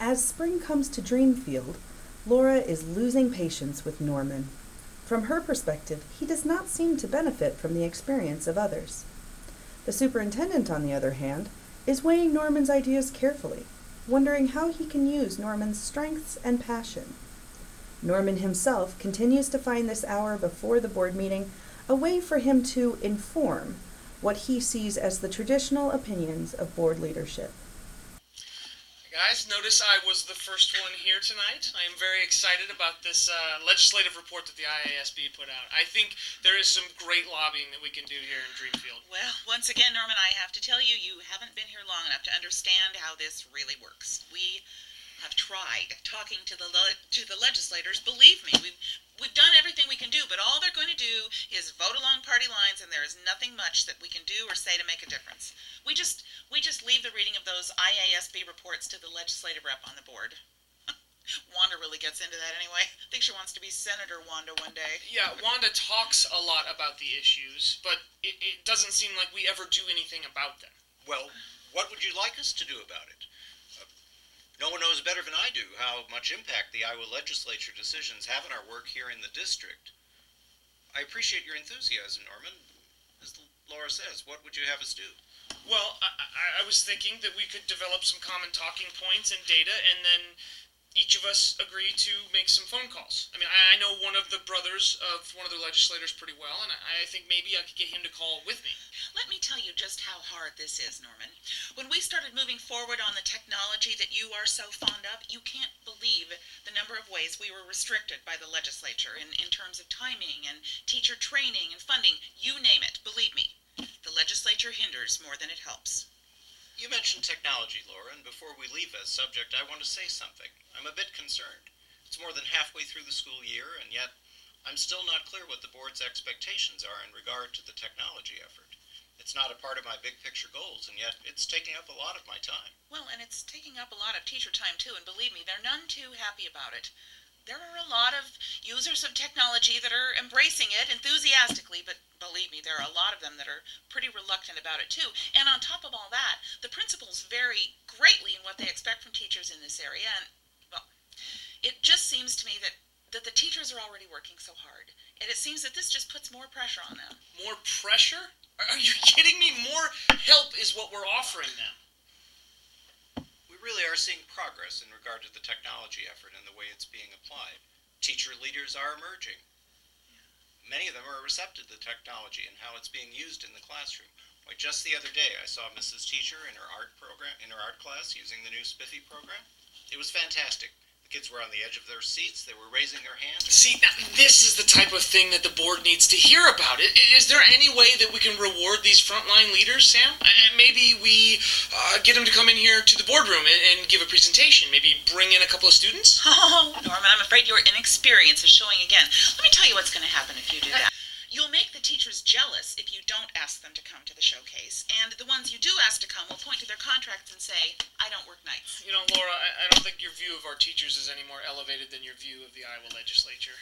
As spring comes to Dreamfield, Laura is losing patience with Norman. From her perspective, he does not seem to benefit from the experience of others. The superintendent, on the other hand, is weighing Norman's ideas carefully, wondering how he can use Norman's strengths and passion. Norman himself continues to find this hour before the board meeting a way for him to inform what he sees as the traditional opinions of board leadership. Guys, notice I was the first one here tonight. I am very excited about this legislative report that the IASB put out. I think there is some great lobbying that we can do here in Dreamfield. Well, once again, Norman, I have to tell you, you haven't been here long enough to understand how this really works. We have tried talking to the legislators. Believe me, we've done everything we can do, but all they're going to do is vote along party lines, and there is nothing much that we can do or say to make a difference. We just leave the reading of those IASB reports to the legislative rep on the board. Wanda really gets into that anyway. I think she wants to be Senator Wanda one day. Yeah, Wanda talks a lot about the issues, but it doesn't seem like we ever do anything about them. Well, what would you like us to do about it? No one knows better than I do how much impact the Iowa legislature decisions have on our work here in the district. I appreciate your enthusiasm, Norman. As Laura says, what would you have us do? Well, I was thinking that we could develop some common talking points and data, and then each of us agree to make some phone calls. I mean, I know one of the brothers of one of the legislators pretty well, and I think maybe I could get him to call with me. Let me tell you just how hard this is, Norman. When we started moving forward on the technology that you are so fond of, you can't believe the number of ways we were restricted by the legislature in terms of timing and teacher training and funding. You name it, believe me. The legislature hinders more than it helps. You mentioned technology, Laura, and before we leave that subject, I want to say something. I'm a bit concerned. It's more than halfway through the school year, and yet I'm still not clear what the board's expectations are in regard to the technology effort. It's not a part of my big picture goals, and yet it's taking up a lot of my time. Well, and it's taking up a lot of teacher time, too, and believe me, they're none too happy about it. There are a lot of users of technology that are embracing it enthusiastically, but believe me, there are a lot of them that are pretty reluctant about it too. And on top of all that, the principals vary greatly in what they expect from teachers in this area, and, well, it just seems to me that the teachers are already working so hard, and it seems that this just puts more pressure on them. More pressure? Are you kidding me? More help is what we're offering them. We really are seeing progress in regard to the technology effort and the way it's being applied. Teacher leaders are emerging. Many of them are receptive to the technology and how it's being used in the classroom. Like just the other day, I saw Mrs. Teacher in her art class using the new Spiffy program. It was fantastic. The kids were on the edge of their seats. They were raising their hands. See, now, this is the type of thing that the board needs to hear about. Is there any way that we can reward these frontline leaders, Sam? And maybe we get them to come in here to the boardroom and give a presentation. Maybe bring in a couple of students? Oh, Norman, I'm afraid your inexperience is showing again. Let me tell you what's going to happen if you do that. You'll make the teachers jealous if you don't ask them to come to the showcase, and the ones you do ask to come will point to their contracts and say, I don't work nights. You know, Laura, I don't think your view of our teachers is any more elevated than your view of the Iowa legislature.